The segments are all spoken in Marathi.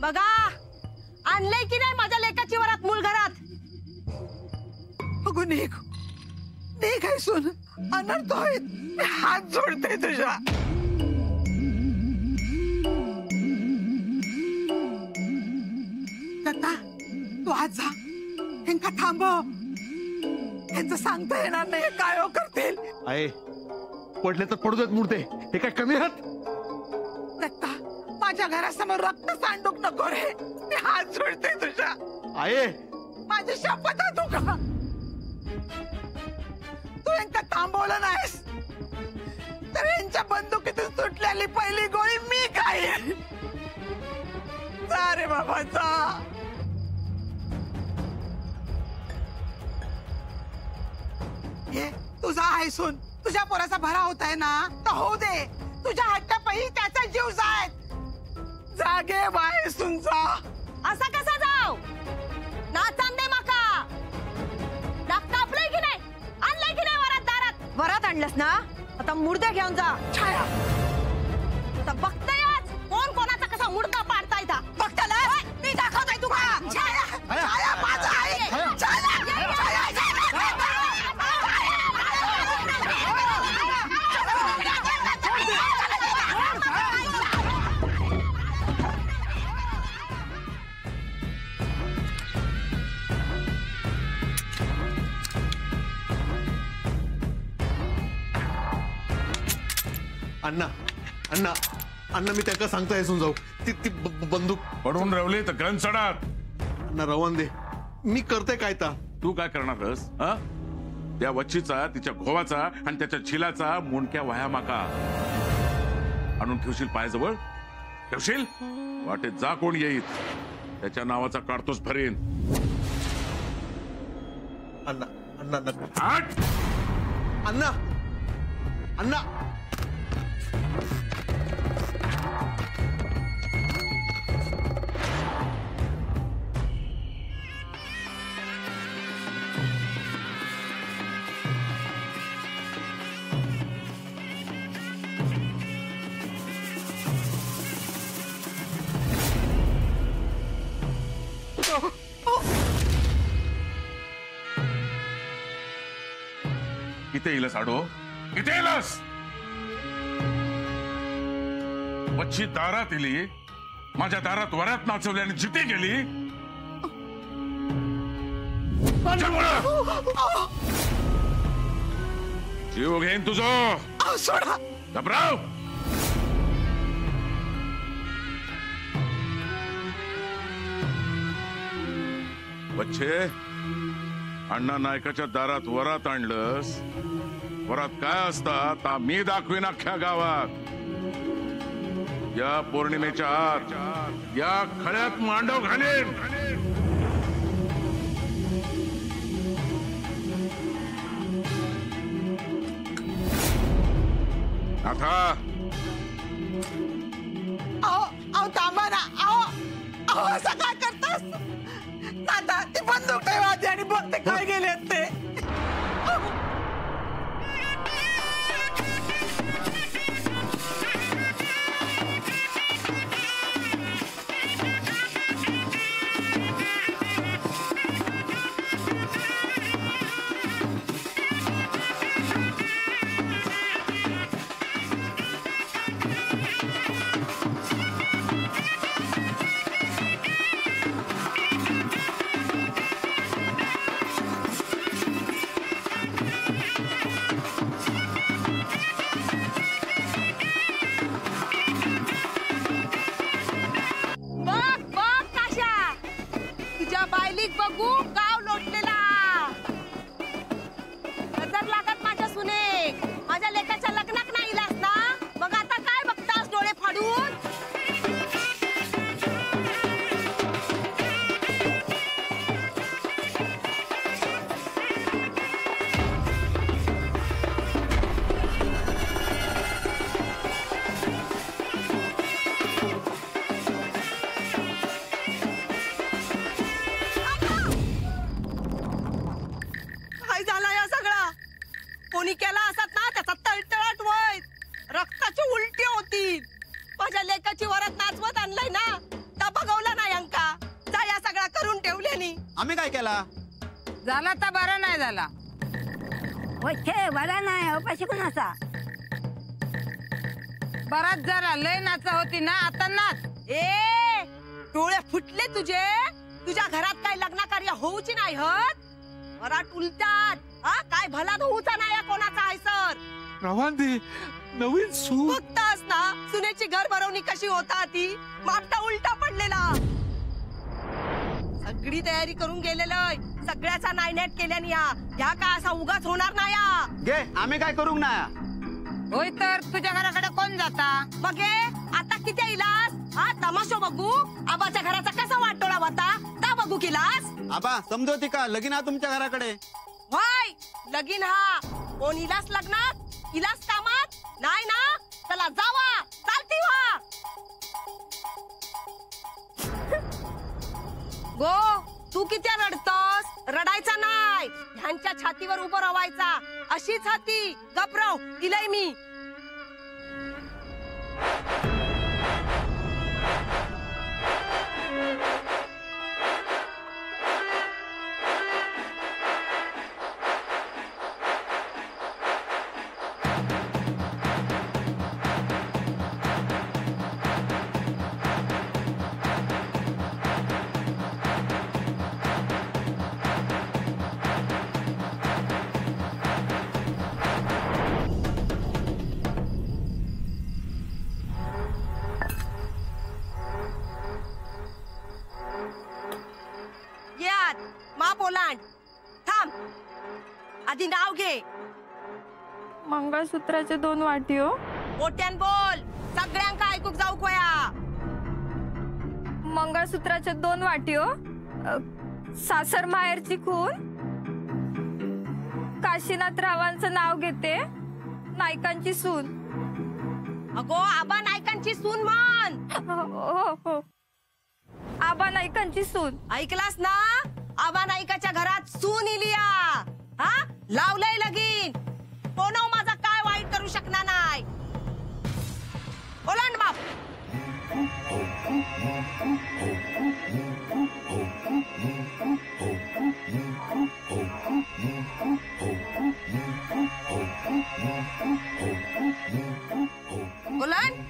बघा आणलंय की नाही माझ्या लेकाची वरात मूळ घरात. अगो निघ निघ आहे सोन अनर्थ होईल. मी हात जोडते तुझ्या. दत्ता तू आज जा ह्यांका थांबव. ह्यांचं सांगता येणार नाही काय हो करतील. आहे पडले तर पडू देत मुर्दे. हे काय कमी आहात. दत्ता माझ्या घरासमोर रक्त सांडूक नको रे. मी हात जोडते तुझ्या. आहे माझी शपथ आहे तुका. तू यांका थांबवलं नाहीस तर यांच्या बंदुकीतून सुटलेली पहिली गोळी मी खाईन. जा रे बाबा जा. हे तुझा आहे सून. तुझ्या पोराचा भरा होत आहे ना तर होऊ दे. तुझ्या हट्टापायी त्याचा जीव जाय. जागे बाय सून जा. असा कसा जाव नाचान दे माका. रक्त आपलंय की नाही आणलंय की नाही वरात दारात. वरात आणलंस ना आता मुर्दे घेऊन जा. छाया आता बघताय आज कोण कोणाचा कसा मुडका पाडता येता. बघताला मी दाखवतोय तुका. छाया छाया माझा आहे. छाया अण्णा अण्णा अण्णा मी त्याका सांगता येसून जाऊ. ती ती बंदूक पडून रवली तर गन चढात. अण्णा रवान दे. मी करते काय ता. तू काय करणारस? त्या वच्छीचा तिच्या घोवाचा आणि त्याच्या छिलाचा मुंडक्या वाया माका आणून ठेवशील पायाजवळ. ठेवशील वाटेत जा कोण येईल त्याच्या नावाचा काढतोच भरेन. अण्णा अण्णा नको. हट! अण्णा अण्णा इथे येलस आडो. इथे येलस. वच्छी दारात इली. माझ्या दारात वरात नाचवली आणि जिथे गेली. जीव घेईन तुझं. सोडा. घबराव. वच्छे अण्णा नायकाच्या दारात वरात आणलंस. वरात काय असतात मी दाखवीन अख्ख्या गावात. या पौर्णिमेच्या आत या खळ्यात मांडव घालीन. आता अहो थांबा ना. अहो असं काय करतास. आता ती बंदूक ठेवा आधी आणि बघते काय गेले ते. आम्ही काय केला? झाला तर बरा नाही झाला. बरा नाही उपाशी कोणाचा बराच जरा लय नाचा होती ना, आता नाच. ए डोळे फुटले तुझे. तुझ्या घरात काय लग्न कार्य होऊची नाही हत. वराट उलटात हा काय भला होऊचा नाही कोणाचा आहे सर. रवांदी नवीन सून बघतास ना सुनेची घर भरवणी कशी होता ती. मागता उलटा पडलेला. सगळी तयारी करून गेलेलोय. सगळ्याचा नायनेट केल्याने या का असा उगाच होणार नाही. गे आम्ही काय करू ना? होय तर तुझ्या घराकडे कोण जाता? मग आता किती इलास हा तमाशो बघू. आबाच्या घराचा कसा वाटोळा होता का बघू केलास. आबा समजवती का लगीन हा तुमच्या घराकडे? होय लगीन हा. कोण इलास लग्नात इलास कामात नाही ना. चला जावा चालती व्हा. गो तू किती रडतोस. रडायचा नाही. ह्यांच्या छातीवर उभं राहायचा. अशीच हाती गपराव दिलंय मी. ओलांड. थांब आधी नाव घे. मंगळसूत्राचे 2 वाटी हो. मोठ्यान बोल. सगळ्यांका ऐकूक जाऊ कोया. मंगळसूत्राचे 2 वाटी हो. सासर माहेरची खून. काशीनाथ रावांचं नाव घेते. नायकांची सून. अगो आबा नायकांची सून म्हण. हो हो आबा नायकांची सून. ऐकलास ना. आबा नायकाच्या घरात सून इलिया. हा लावलंय लगीन. कोणो माझा काय वाईट करू शकणार नाही. ओलांड बाप. ओलांड.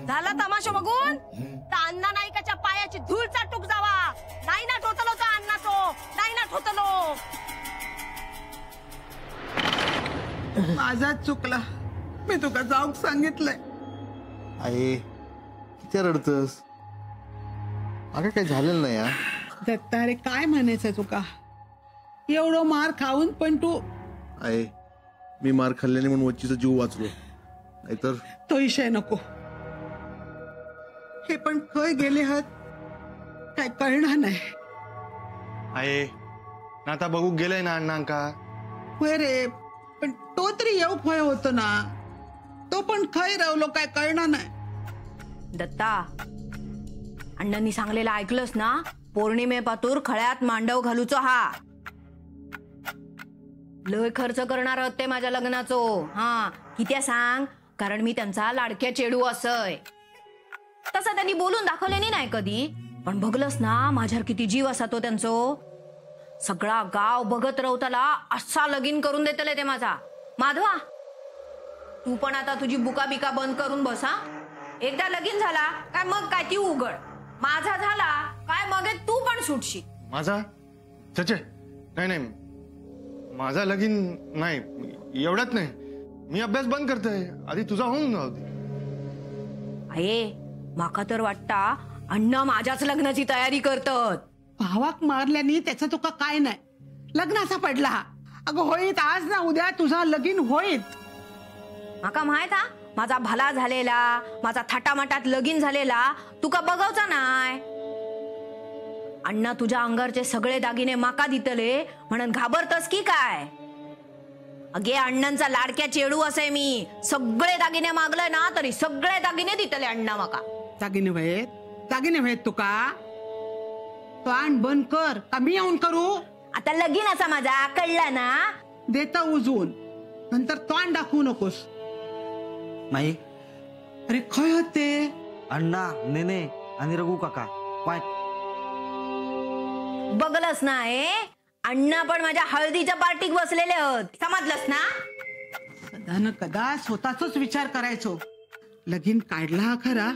झाला तमाशा बघून तर अण्णा नाईकाच्या पायाची धूळ चाटूक जावा. नाही ना ठोतलो तो अण्णा. तो नाही ना ठोतलो. माझाच चुकला. मी तुका जाऊक सांगितलंय. आई किती रडतस. अगं काही झालेलं नाही यार. दत्ता रे काय म्हणायचं तुका. एवढं मार खाऊन पण तू. आई मी मार खाल्ल्याने म्हणून वच्चीचा जीव वाचलो. नाहीतर तो विषय नको. हे पण खय गेले हात काय कळणार नाही. आहे ना आता बघू गेलंय ना अण्णांका. होय रे पण तो तरी येऊ खय होतो ना. तो पण खय रावलो काय कळणार नाही. दत्ता अण्णांनी सांगलेलं ऐकलंस ना. पौर्णिमेपातूर खळ्यात मांडव घालूचो हा. लय खर्च करणार होते माझ्या लग्नाचो. हा किती सांग. कारण मी त्यांचा लाडक्या चेडू असय. तसं त्यांनी बोलून दाखवले नाही कधी. पण बघलंस ना माझ्यावर किती जीव असा तो त्यांचो. सगळा गाव बघत रवताला असा लगीन करून देतले ते माझा. माधवा तू पण आता तुझी बुका बिका बंद करून बसा. एकदा लगीन झाला काय मग काय ती उघड. माझा झाला काय मग तू पण सुटशी. माझा चचे नाही नाही माझा लगीन नाही. एवढ्यात नाही. मी अभ्यास बंद करतोय. आधी तुझा होऊन जाऊ दे. आहे माका तर वाटता अण्णा माझ्याच लग्नाची तयारी करतात. भावाक मारल्याने त्याचा तुका काय नाही. लग्नाचा पडला. अगं होईत आज ना उद्या तुझा लगीन होईत. माका माहित हा माझा भला झालेला. माझा थाटामाटात लगीन झालेला तुका बघवचा नाय. अण्णा तुझ्या अंगारचे सगळे दागिने माका दितले म्हणून घाबरतस की काय. अगे अण्णांचा लाडक्या चेडू असे मी. सगळे दागिने मागले ना तरी सगळे दागिने दितले अण्णा माका. दागिने व्हायत तुका. तो आण बंद कर का मी येऊन करू. आता लगीन असा माझा कळला ना. देता उजवून नंतर तोंड दाखवू नकोस. माई अरे खय होते अण्णा नेने आणि रघु काका काय बघलस ना अण्णा पण माझ्या हळदीच्या पार्टीत बसलेले आहेत. समजलंस ना. कदा न कदा स्वतःच विचार करायचो. लगीन काढला हा खरा,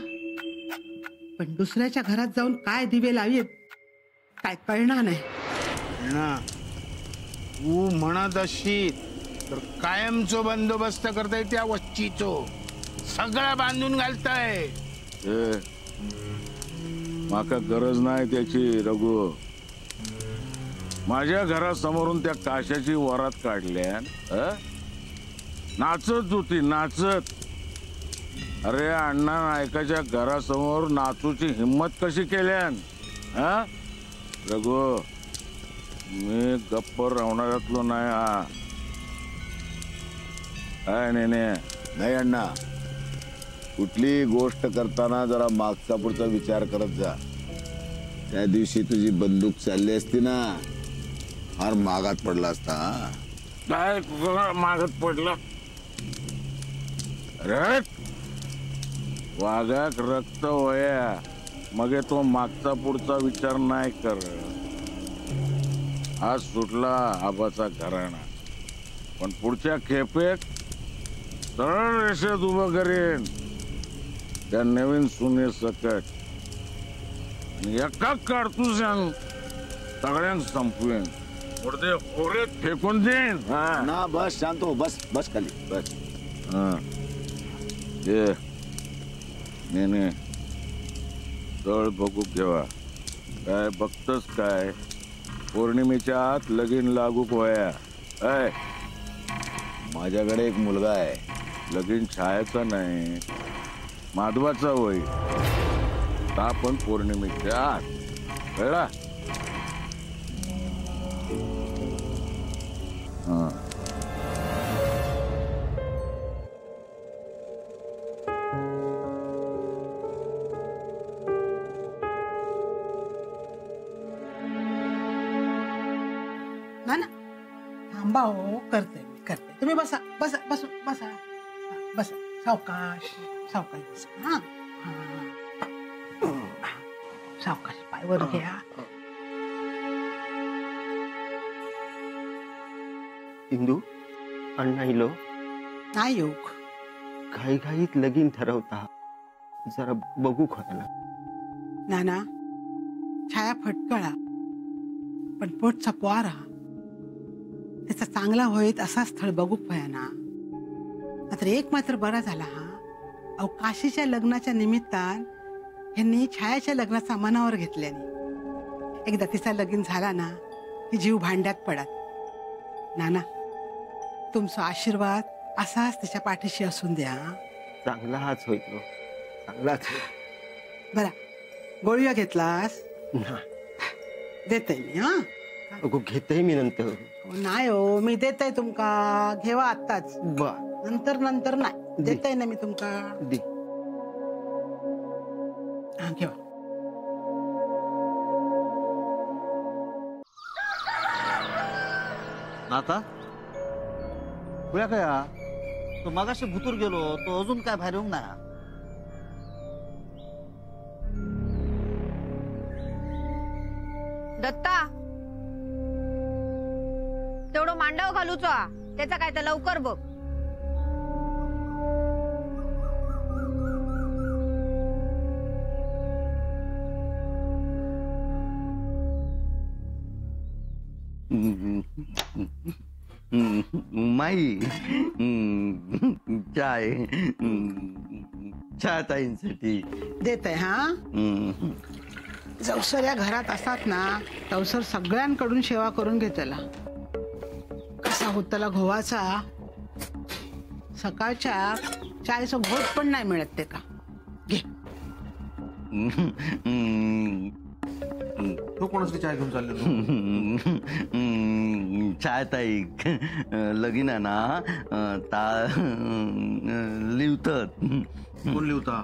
पण दुसऱ्याच्या घरात जाऊन काय दिवे लावीत काय कळणार नाही. ना तू म्हणत असशील तर कायमचो बंदोबस्त करताय त्या वच्चीचो सगळा बांधून घालताय. माका गरज नाही त्याची रघु. माझ्या घरासमोरून त्या काशाची वरात काढल्यान नाचत होती नाचत. अरे अण्णा नायकाच्या घरासमोर नाचूची हिम्मत कशी केल्यान रघु. मी गप्प राहणाऱ्यातलो नाही हा. काय नेने. नाही अण्णा, कुठली गोष्ट करताना जरा मागचा पुढचा विचार करत जा. त्या दिवशी तुझी बंदूक चालली असती ना, फार मागात पडला असता. काय मागत पडलं. अरे वाघाक रक्त वया मग तो मागचा पुढचा विचार नाही कर. आज सुटला आबाचा घराणा, पण पुढच्या खेपेत सरळ रेषेत उभं करेन त्या नवीन सुने सकट. एका काढतू सांग सगळ्यांक संपवेन. पुढे होरेत फेकून देईन. ना बस शांत हो. बस बस खाली बस. ये नेने तळ बघू केव्हा. काय बघतस काय. पौर्णिमेच्या आत लगीन लागू वया. माझ्याकडे एक मुलगा आहे. लगीन छायाचा नाही माधवाचा होय. ता पण पौर्णिमेच्या आत. कळला. ना ना थांबा हो. करते तुम्ही बसा बसा बसा बसा बसा. सावकाश सावकाश बसा. हा सावकाश पायवर घ्या. इंदू अण्णा इलो नाही योग. घाईघाईत लगीन ठरवता जरा बघू खायला. नाना छाया फटकळा पण पोटचा पोहारा त्याचा चांगला होईत असा स्थळ बघू ना. मात्र एक मात्र बरा झाला हा. अहो काशीच्या लग्नाच्या निमित्तान ह्यांनी छायाच्या लग्नाचा मनावर घेतल्याने एकदा तिचा लगीन झाला ना की जीव भांड्यात पडत. नाना तुमचा आशीर्वाद असाच तिच्या पाठीशी असून द्या. चांगला हाच होईल चांगलाच. बरा गोळीया घेतलास देते मी. हा अगो घेते मी नंतर. नाही हो मी देते तुमका. घेवा आत्ताच. नंतर नंतर नाही देते ना मी तुमका. हा घेवा. आता खुया काय तो मगाशी भुतूर गेलो तो अजून काय बाहेर येऊन ना. दत्ता तेवढं मांडव घालूचा त्याचा काय तर लवकर बघ. माई चाय चहा ताईंसाठी देते. हा जवसर या घरात असतात ना तवसर सगळ्यांकडून सेवा करून घेतला. कसा होतला घोवाचा सकाळच्या चायचं घोट पण नाही मिळत ते का. घे. तो कोणासाठी चाय घेऊन चालले. छायाताई लगीन आहे ना ता लिवतात. कोण लिवता?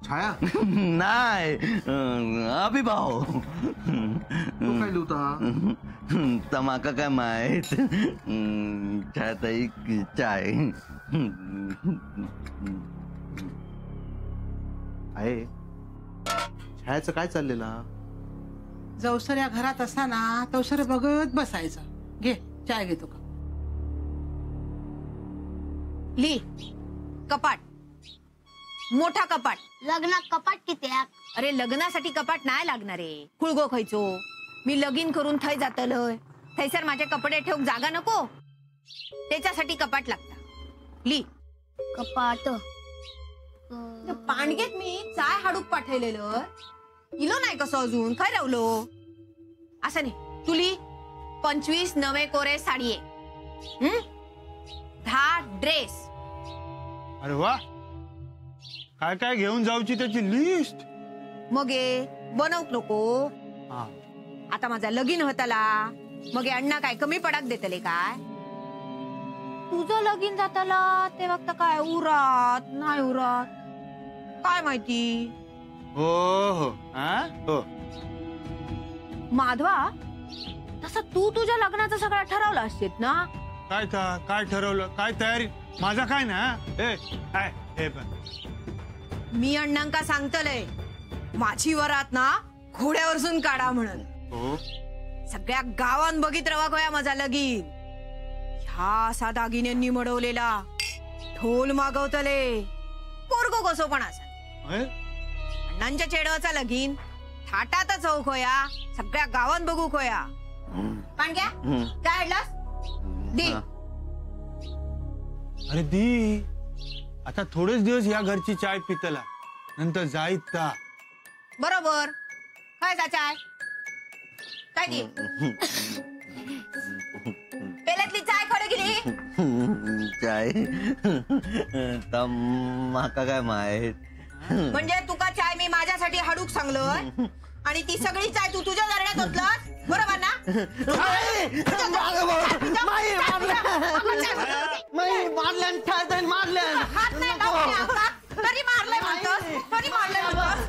छाया? नाही अभिभाव. तो काय लिवता? तर माका काय माहित. छायाताई चाय आहे. छायाचं काय चाललेला? जवसर या घरात असा ना तवसर बघत बसायचं. घे चाय घेतो का? ली कपाट, मोठा कपाट. लग्नात कपाट किती आहे? अरे लग्नासाठी कपाट नाही लागणार आहे. कुळगो खायचो मी लगीन करून थंय जातलय. थैसर माझे कपडे ठेवूक जागा नको, त्याच्यासाठी कपाट लागता. ली कपाट पांडगेत मी चाय हाडूक पाठवलेलं इलो नाही कसं अजून काय रावलो. असं नाही तुली 25 नवे कोरे साडी आहे, 10 ड्रेस. अरे वा, काय काय घेऊन जाऊची त्याची लिस्ट. मग बनवत नको. आता माझा लगीन होताला मग अण्णा काय कमी पडाक देतले काय? तुझं लगीन जाताला ते वक्त काय उरात नाही उरात काय माहिती. हो हो हो. माधवा तसं तू तुझ्या लग्नाचं सगळं ठरवलं असतेत ना? काय ठरवलं? काय तयारी? माझा काय ना हे पण मी अण्णांका सांगतलय माझी वरात ना घोड्यावरसून काढा म्हणून. हो सगळ्या गावात बघित रवा गोया माझा लगीन. ह्या असा दागिन्यांनी मडवलेला ढोल मागवतले पोरगो कसो पण असा. अण्णांच्या चेडवाचा लगीन थाटातच हो खोया, सगळ्या गावात बघू खोया. पण घ्या काय हाडलास दे. अरे दी, आता थोडेच दिवस या घरची चाय पितला, नंतर जाईत ता. बरोबर काय जा चाय काय दे. पेल्यातली चाय खडे गेली चाय तर माका काय माहित. म्हणजे तुका चाय मी माझ्यासाठी हाडूक सांगलोय आणि ती सगळी चाय तू तुझ्या जरण्यात होतलास बरोबर ना? हात नाही लावले अंगात, तरी मारलंय म्हणतोस, तरी मारलंय म्हणतोस.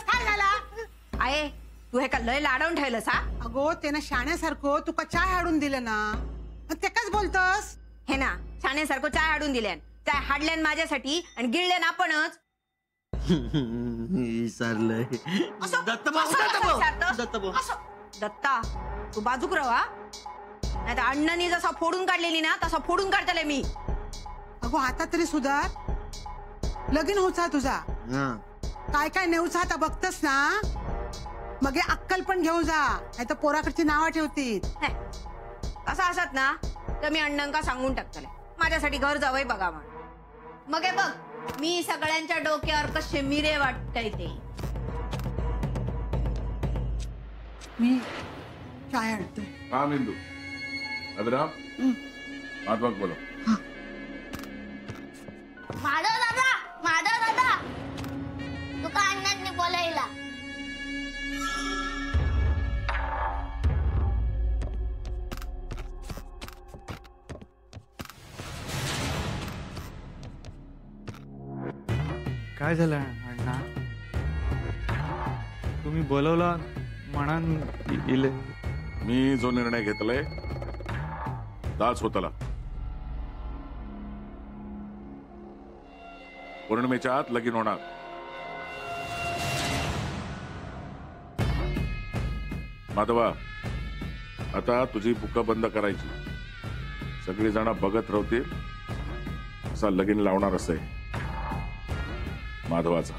काय झाला आहे? तू हे का लय लाडवून ठेवलंस हा? अगो त्यानं शाण्यासारखं तुका चाय हाडून दिलं ना, ते काच बोलतस? हे ना छाण्यासारखं चाय हाडून दिल्यान, चाय हाडल्यान माझ्यासाठी आणि गिळल्यान आपणच. विसरलंय. दत्ता तू बाजूक रहा, नाही तर अण्णांनी जसा फोडून काढलेली ना तसा फोडून काढतले मी. अगो आता तरी सुधार. लगीन होचा तुझा, काय काय नेऊचा आता बघतस ना. मग अक्कल पण घेऊ जा, नाही तर पोराकडची नावं ठेवतील. कसं असत ना तर मी अण्णांका सांगून टाकतले माझ्यासाठी घर जावई बघा म्हणून. मग हे बघ मी सगळ्यांच्या डोक्यावर कसे मिरे वाटतय ते. मी चाय आणतो. हा बिंदू अभिराम माधवाक बोलो. माधव दादा तुका अण्णांनी बोलायला. काय झालं अण्णा? तुम्ही बोलवला म्हणान इले. मी जो निर्णय घेतलाय दाच होतला. पौर्णिमेच्या आत लगीन होणार. माधवा आता तुझी बुका बंद करायची. सगळी जण बघत राहतील असा लगीन लावणार असे माधवाचा.